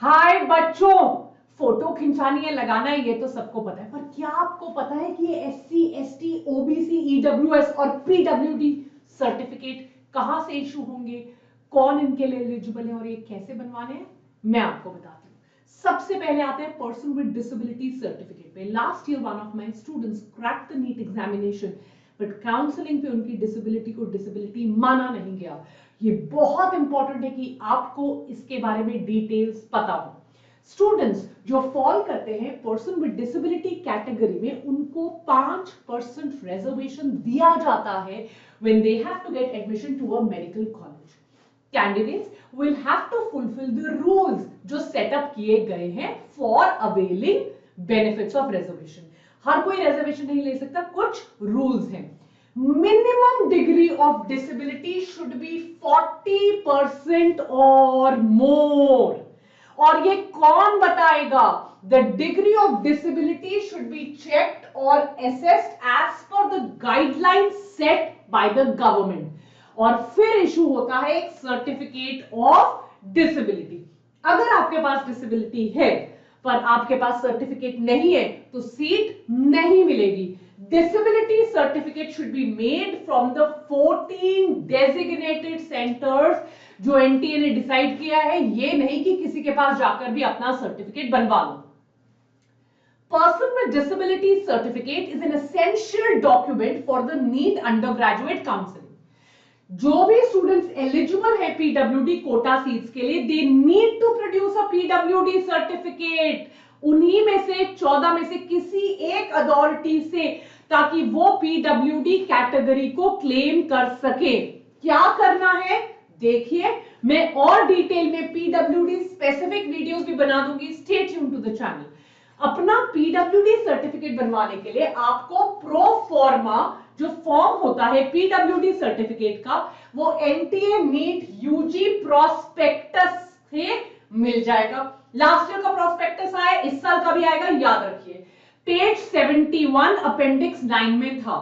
हाय बच्चों, फोटो खिंचानी है, लगाना है, ये तो सबको पता है, पर क्या आपको पता है कि ये एससी, एसटी, ओबीसी, ईडब्ल्यूएस और पीडब्ल्यूडी सर्टिफिकेट कहां से इशू होंगे, कौन इनके लिए एलिजिबल है और ये कैसे बनवाने हैं, मैं आपको बताती हूँ। सबसे पहले आते हैं पर्सन विद डिसेबिलिटी सर्टिफिकेट पे। Last year one of my students crack the NEET examination, but counselling पे उनकी डिसेबिलिटी को डिसेबिलिटी माना नहीं गया। ये बहुत इंपॉर्टेंट है कि आपको इसके बारे में डिटेल्स पता हो। स्टूडेंट्स जो फॉल करते हैं पर्सन विद डिसेबिलिटी कैटेगरी में, उनको 5% रिजर्वेशन दिया जाता है when they have to get admission to a medical college. Candidates will have to fulfill the rules जो सेटअप किए गए हैं for availing benefits of reservation. हर कोई रिजर्वेशन नहीं ले सकता, कुछ रूल्स हैं। Minimum degree of disability should be 40% और मोर। और ये कौन बताएगा? The degree of disability should be checked और assessed as per the guideline set by the government. और फिर इशू होता है एक सर्टिफिकेट ऑफ डिसेबिलिटी। अगर आपके पास डिसेबिलिटी है पर आपके पास सर्टिफिकेट नहीं है तो सीट नहीं मिलेगी। Disability certificate should be made from the 14 designated centres जो एनटीए ने डिसाइड किया है। ये नहीं कि किसी के पास जाकर भी अपना सर्टिफिकेट बनवा लो। Person with disability certificate is an essential document for the NEET undergraduate counseling. जो भी स्टूडेंट्स एलिजिबल है पीडब्ल्यूडी कोटा सीट्स के लिए, they need to produce a PWD certificate. उन्हीं में से 14 में से किसी एक अथॉरिटी से, ताकि वो पीडब्ल्यूडी कैटेगरी को क्लेम कर सके। क्या करना है देखिए, मैं और डिटेल में पीडब्ल्यूडी स्पेसिफिक वीडियोस भी बना दूंगी। Stay tune to the channel. अपना पीडब्ल्यूडी सर्टिफिकेट बनवाने के लिए आपको प्रो फॉर्मा जो फॉर्म होता है पीडब्ल्यूडी सर्टिफिकेट का, वो एनटीए नीट यूजी प्रोस्पेक्टस से मिल जाएगा। लास्ट ईयर का प्रोस्पेक्टस आया, इस साल का भी आएगा, याद रखिए। पेज 71 अपेंडिक्स 9 में था।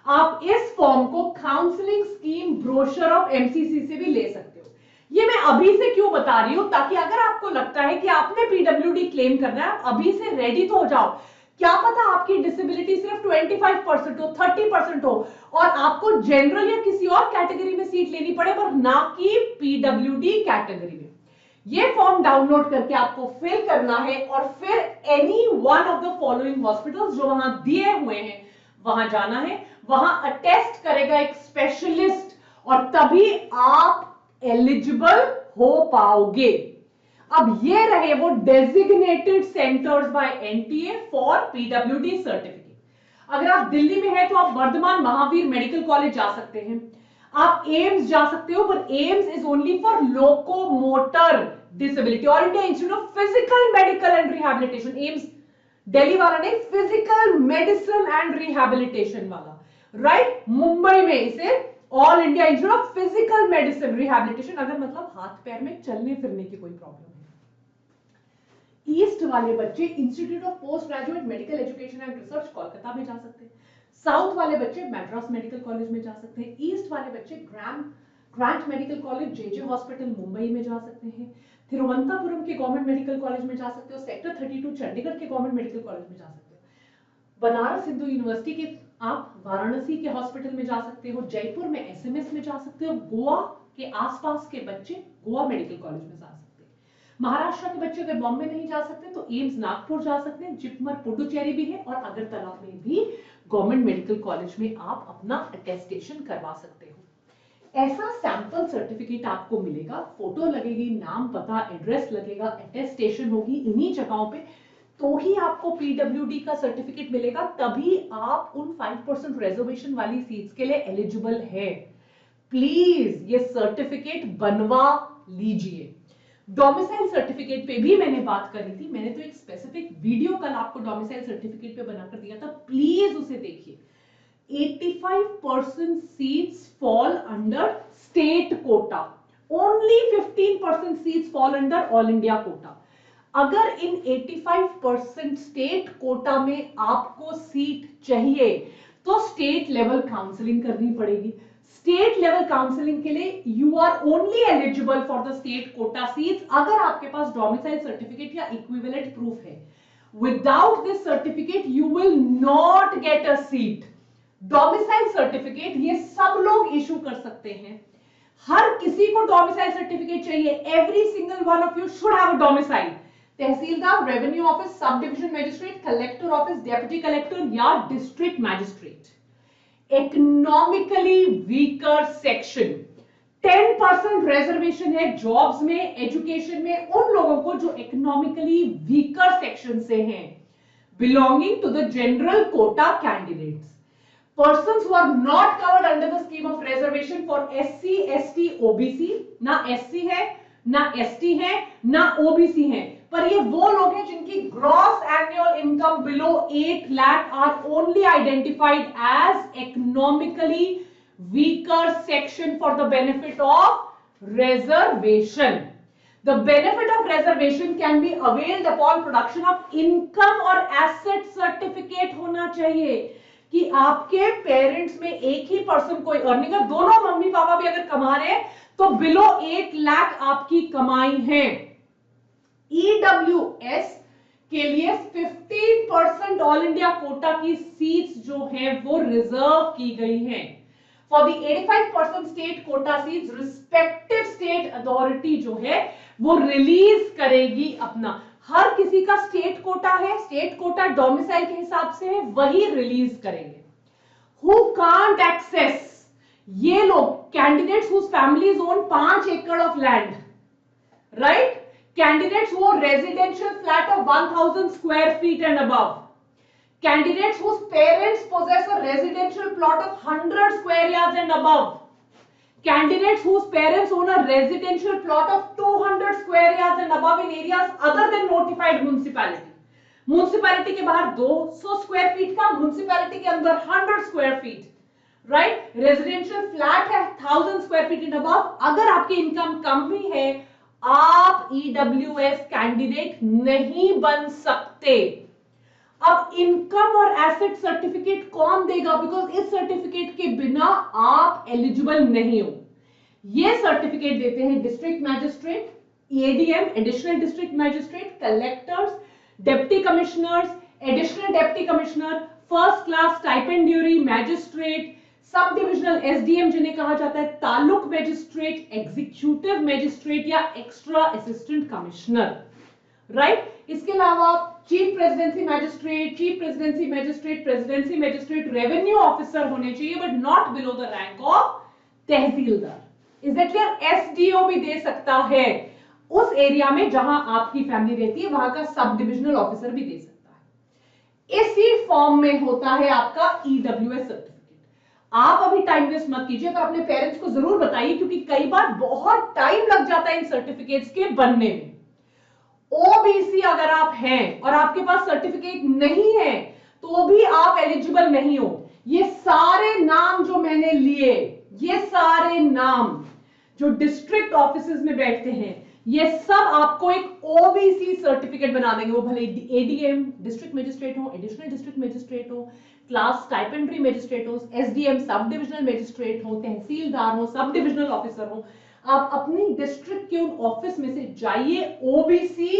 आप इस फॉर्म को counselling scheme brochure of MCC से भी ले सकते हो। ये मैं अभी से क्यों बता रही हूं, ताकि अगर आपको लगता है कि आपने पीडब्ल्यूडी क्लेम करना है, आप अभी से रेडी तो हो जाओ। क्या पता आपकी डिसेबिलिटी सिर्फ 25% हो, 30% हो और आपको जनरल या किसी और कैटेगरी में सीट लेनी पड़े, पर ना कि पीडब्ल्यूडी कैटेगरी में। ये फॉर्म डाउनलोड करके आपको फिल करना है और फिर any one of the following hospitals जो वहां दिए हुए हैं वहां जाना है। वहां अटेस्ट करेगा एक स्पेशलिस्ट और तभी आप एलिजिबल हो पाओगे। अब ये रहे वो designated centres by NTA for PWD certificate. अगर आप दिल्ली में हैं तो आप वर्धमान महावीर मेडिकल कॉलेज जा सकते हैं, आप एम्स जा सकते हो, पर AIIMS is only for locomotor disability. All India institute of physical medical and rehabilitation, AIIMS Delhi वाला नहीं, फिजिकल मेडिसिन एंड रिहैबिलिटेशन वाला, राइट। मुंबई में इसे all India institute of physical medicine rehabilitation, अगर मतलब हाथ पैर में चलने फिरने की कोई प्रॉब्लम है। ईस्ट वाले बच्चे institute of post graduate medical education and research Kolkata में जा सकते हैं। साउथ वाले बच्चे मैड्रास मेडिकल कॉलेज में जा सकते हैं। ईस्ट वाले बच्चे grant medical college, JJ hospital Mumbai में जा सकते हैं। तिरुवनंतपुरम के गवर्नमेंट मेडिकल कॉलेज में जा सकते हो। सेक्टर 32 चंडीगढ़ के गवर्नमेंट मेडिकल कॉलेज में जा सकते हो। बनारस हिंदू यूनिवर्सिटी के आप वाराणसी के हॉस्पिटल में जा सकते हो। जयपुर में एसएमएस में जा सकते हो। गोवा के आसपास के बच्चे गोवा मेडिकल कॉलेज में जा सकते हैं। महाराष्ट्र के बच्चे अगर बॉम्बे नहीं जा सकते तो एम्स नागपुर जा सकते हैं। जिपमर पुडुचेरी भी है और अगरतला में भी गवर्नमेंट मेडिकल कॉलेज में आप अपना अटेस्टेशन करवा सकते हो। ऐसा सैंपल सर्टिफिकेट आपको मिलेगा, फोटो लगेगी, नाम पता एड्रेस लगेगा, अटेस्टेशन होगी इन्हीं जगहों पे, तो ही आपको पीडब्ल्यूडी का सर्टिफिकेट मिलेगा। तभी आप उन 5% रिजर्वेशन वाली सीट्स के लिए एलिजिबल है। प्लीज ये सर्टिफिकेट बनवा लीजिए। डोमिसाइल सर्टिफिकेट पे भी मैंने बात करी थी, मैंने तो एक स्पेसिफिक वीडियो कल आपको डोमिसाइल सर्टिफिकेट पे बनाकर दिया था, प्लीज उसे देखिए। 85% seats fall under state quota, only 15% seats fall under all India quota. अगर इन 85% स्टेट कोटा में आपको सीट चाहिए तो स्टेट लेवल काउंसलिंग करनी पड़ेगी। स्टेट लेवल काउंसलिंग के लिए you are only eligible for the state quota seats अगर आपके पास डोमिसाइल सर्टिफिकेट या इक्विवेलेंट प्रूफ है। Without this certificate you will not get a seat. Domicile certificate ये सब लोग इशू कर सकते हैं, हर किसी को डोमिसाइल सर्टिफिकेट चाहिए। Every single one of you should have a domicile. Tehsildar, revenue office, sub division magistrate, collector office, deputy collector या district magistrate. Economically weaker section 10% reservation है जॉब्स में, एजुकेशन में उन लोगों को जो इकोनॉमिकली वीकर सेक्शन से हैं, belonging to the general quota candidates. Persons who are not covered under the scheme of reservation for SC, ST, OBC, ना SC है, ना ST है, ना OBC है, पर ये वो लोग हैं जिनकी gross annual income below 8 lakh are only identified as economically weaker section for the benefit of reservation. The benefit of reservation can be availed upon production of income और asset certificate होना चाहिए कि आपके पेरेंट्स में एक ही person कोई earning है, दोनों मम्मी पापा भी अगर कमा रहे हैं तो बिलो 8 लाख आपकी कमाई है। ईडब्ल्यूएस के लिए 15% ऑल इंडिया कोटा की सीट्स जो हैं वो रिजर्व की गई हैं। For the 85% state quota seats respective state authority जो है वो रिलीज करेगी अपना। हर किसी का स्टेट कोटा है, स्टेट कोटा डोमिसाइल के हिसाब से है, वही रिलीज करेंगे। Who can't access? ये लोग कैंडिडेट्स whose families own 5 एकड़ of land, right? Candidates who own residential flat of 1000 square feet and above, candidates whose parents possess a residential plot of 100 square yards and above, candidates whose parents own a residential plot of 200 square yards and above in areas other than notified municipality. Municipality के बाहर 200 square feet का, municipality के अंदर 100 square feet, right? Residential flat है 1000 square feet and above. अगर आपकी income कम भी है आप ईडब्ल्यूएस कैंडिडेट नहीं बन सकते। अब इनकम और एसेट सर्टिफिकेट कौन देगा? बिकॉज इस सर्टिफिकेट के बिना आप एलिजिबल नहीं हो। ये सर्टिफिकेट देते हैं district magistrate, ADM additional district magistrate, collectors, deputy commissioners, additional deputy commissioner, first class stipendiary magistrate, sub divisional SDM जिन्हें कहा जाता है, तालुक मैजिस्ट्रेट, एग्जीक्यूटिव मैजिस्ट्रेट या एक्स्ट्रा असिस्टेंट कमिश्नर, राइट? इसके अलावा chief presidency magistrate, chief presidency magistrate, presidency magistrate, revenue officer होने चाहिए but not below the rank of tehsildar. Is that clear? SDO भी दे सकता है उस एरिया में जहां आपकी फैमिली रहती है, वहां का सब डिविजनल ऑफिसर भी दे सकता है। इसी फॉर्म में होता है आपका ईडब्ल्यूएस सर्टिफिकेट। आप अभी टाइम वेस्ट मत कीजिए, पर अपने पेरेंट्स को जरूर बताइए क्योंकि कई बार बहुत टाइम लग जाता है इन सर्टिफिकेट्स के बनने में। ओबीसी अगर आप हैं और आपके पास सर्टिफिकेट नहीं है तो भी आप एलिजिबल नहीं हो। ये सारे नाम जो मैंने लिए, ये सारे नाम जो डिस्ट्रिक्ट ऑफिसेज में बैठते हैं, ये सब आपको एक ओबीसी सर्टिफिकेट बना देंगे। वो भले एडीएम डिस्ट्रिक्ट मजिस्ट्रेट हो, एडिशनल डिस्ट्रिक्ट मजिस्ट्रेट हो, क्लास स्टाइपेंडरी मजिस्ट्रेट हो, एसडीएम सब डिविजनल मजिस्ट्रेट हो, तहसीलदार हो, सब डिविजनल ऑफिसर हो, आप अपनी डिस्ट्रिक्ट के उन ऑफिस में से जाइए। ओबीसी,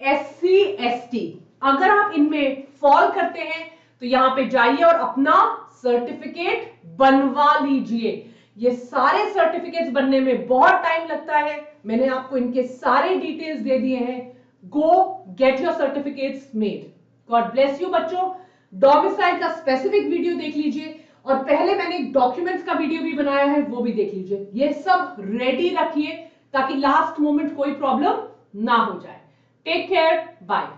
एससी, एसटी अगर आप इनमें फॉल करते हैं तो यहां पे जाइए और अपना सर्टिफिकेट बनवा लीजिए। ये सारे सर्टिफिकेट्स बनने में बहुत टाइम लगता है, मैंने आपको इनके सारे डिटेल्स दे दिए हैं। गो get your certificates made. God bless you बच्चों। डोमिसाइल का स्पेसिफिक वीडियो देख लीजिए और पहले मैंने एक डॉक्यूमेंट्स का वीडियो भी बनाया है, वो भी देख लीजिए। ये सब रेडी रखिए ताकि लास्ट मोमेंट कोई प्रॉब्लम ना हो जाए। Take care, bye.